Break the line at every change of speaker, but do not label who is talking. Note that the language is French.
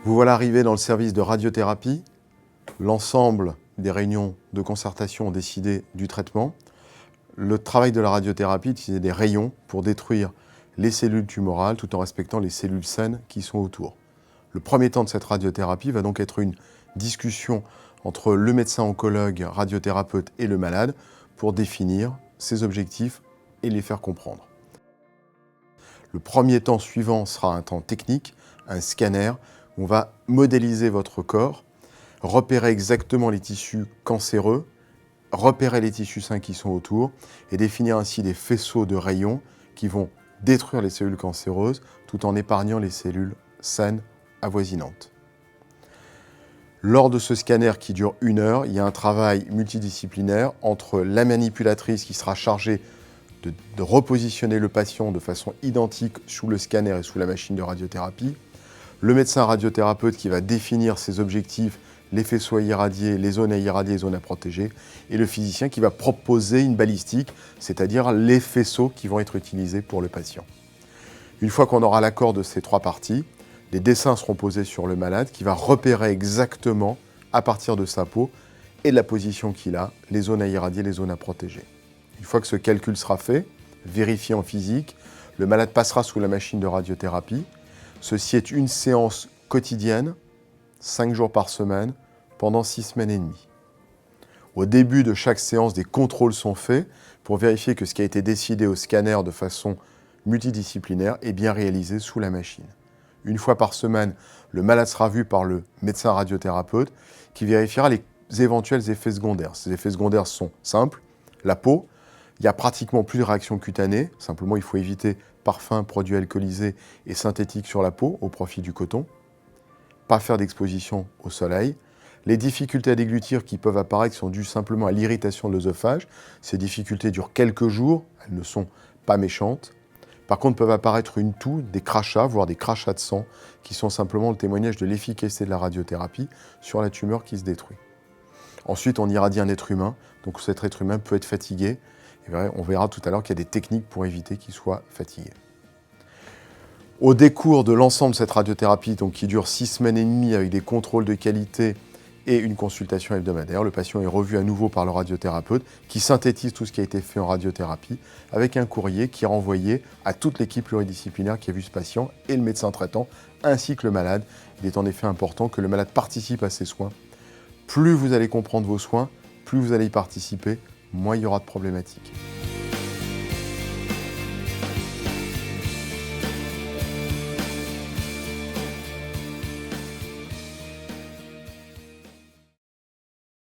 Vous voilà arrivé dans le service de radiothérapie. L'ensemble des réunions de concertation ont décidé du traitement. Le travail de la radiothérapie est d'utiliser des rayons pour détruire les cellules tumorales tout en respectant les cellules saines qui sont autour. Le premier temps de cette radiothérapie va donc être une discussion entre le médecin oncologue, radiothérapeute et le malade pour définir ses objectifs et les faire comprendre. Le premier temps suivant sera un temps technique, un scanner, où on va modéliser votre corps, repérer exactement les tissus cancéreux, repérer les tissus sains qui sont autour et définir ainsi des faisceaux de rayons qui vont détruire les cellules cancéreuses tout en épargnant les cellules saines avoisinantes. Lors de ce scanner qui dure 1 heure, il y a un travail multidisciplinaire entre la manipulatrice qui sera chargée de repositionner le patient de façon identique sous le scanner et sous la machine de radiothérapie, le médecin radiothérapeute qui va définir ses objectifs, les faisceaux à irradier, les zones à irradier, les zones à protéger, et le physicien qui va proposer une balistique, c'est-à-dire les faisceaux qui vont être utilisés pour le patient. Une fois qu'on aura l'accord de ces 3 parties, les dessins seront posés sur le malade qui va repérer exactement, à partir de sa peau et de la position qu'il a, les zones à irradier, les zones à protéger. Une fois que ce calcul sera fait, vérifié en physique, le malade passera sous la machine de radiothérapie. Ceci est une séance quotidienne, 5 jours par semaine, pendant 6 semaines et demie. Au début de chaque séance, des contrôles sont faits pour vérifier que ce qui a été décidé au scanner de façon multidisciplinaire est bien réalisé sous la machine. Une fois par semaine, le malade sera vu par le médecin radiothérapeute qui vérifiera les éventuels effets secondaires. Ces effets secondaires sont simples. La peau, il n'y a pratiquement plus de réaction cutanée. Simplement, il faut éviter parfums, produits alcoolisés et synthétiques sur la peau au profit du coton. Pas faire d'exposition au soleil. Les difficultés à déglutir qui peuvent apparaître sont dues simplement à l'irritation de l'œsophage. Ces difficultés durent quelques jours, elles ne sont pas méchantes. Par contre, peuvent apparaître une toux, des crachats, voire des crachats de sang, qui sont simplement le témoignage de l'efficacité de la radiothérapie sur la tumeur qui se détruit. Ensuite, on irradie un être humain, donc cet être humain peut être fatigué. Et on verra tout à l'heure qu'il y a des techniques pour éviter qu'il soit fatigué. Au décours de l'ensemble de cette radiothérapie, donc qui dure 6 semaines et demie avec des contrôles de qualité et une consultation hebdomadaire, le patient est revu à nouveau par le radiothérapeute qui synthétise tout ce qui a été fait en radiothérapie avec un courrier qui est renvoyé à toute l'équipe pluridisciplinaire qui a vu ce patient et le médecin traitant ainsi que le malade. Il est en effet important que le malade participe à ses soins. Plus vous allez comprendre vos soins, plus vous allez y participer, moins il y aura de problématiques.